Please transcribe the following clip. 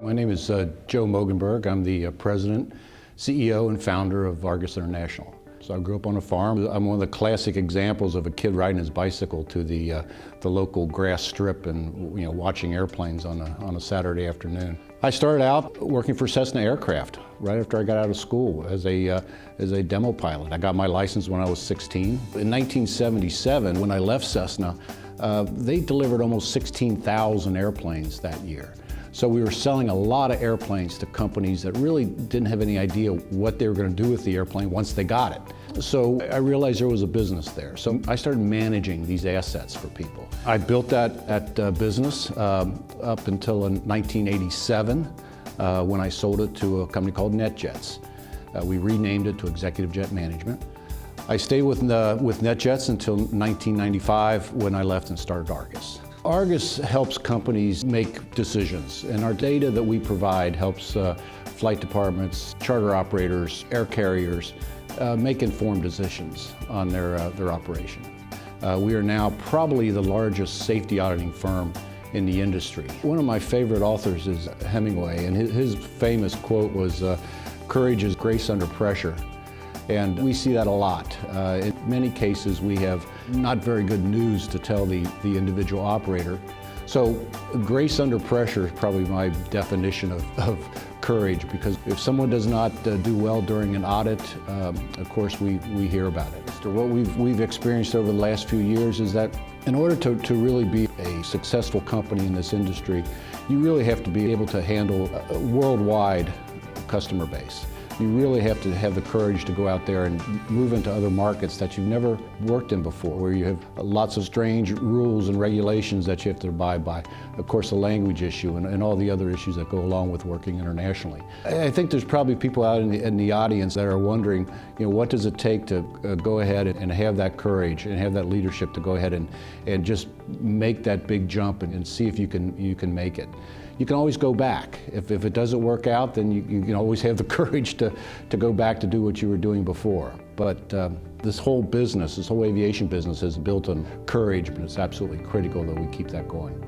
My name is Joe Mogenberg. I'm the president, CEO, and founder of Argus International. So I grew up on a farm. I'm one of the classic examples of a kid riding his bicycle to the local grass strip and watching airplanes on a Saturday afternoon. I started out working for Cessna Aircraft right after I got out of school as a demo pilot. I got my license when I was 16. In 1977, when I left Cessna, they delivered almost 16,000 airplanes that year. So we were selling a lot of airplanes to companies that really didn't have any idea what they were going to do with the airplane once they got it. So I realized there was a business there. So I started managing these assets for people. I built that business up until 1987 when I sold it to a company called NetJets. We renamed it to Executive Jet Management. I stayed with NetJets until 1995 when I left and started Argus. Argus helps companies make decisions, and our data that we provide helps flight departments, charter operators, air carriers make informed decisions on their operation. We are now probably the largest safety auditing firm in the industry. One of my favorite authors is Hemingway, and his famous quote was, "Courage is grace under pressure." And we see that a lot. In many cases, we have not very good news to tell the individual operator. So grace under pressure is probably my definition of courage, because if someone does not do well during an audit, of course we hear about it. So what we've experienced over the last few years is that in order to really be a successful company in this industry, you really have to be able to handle a worldwide customer base. You really have to have the courage to go out there and move into other markets that you've never worked in before, where you have lots of strange rules and regulations that you have to abide by. Of course, the language issue and all the other issues that go along with working internationally. I think there's probably people out in the audience that are wondering, what does it take to go ahead and have that courage and have that leadership to go ahead and just make that big jump and see if you can make it. You can always go back. If it doesn't work out, then you can always have the courage to go back to do what you were doing before. But this whole aviation business is built on courage, but it's absolutely critical that we keep that going.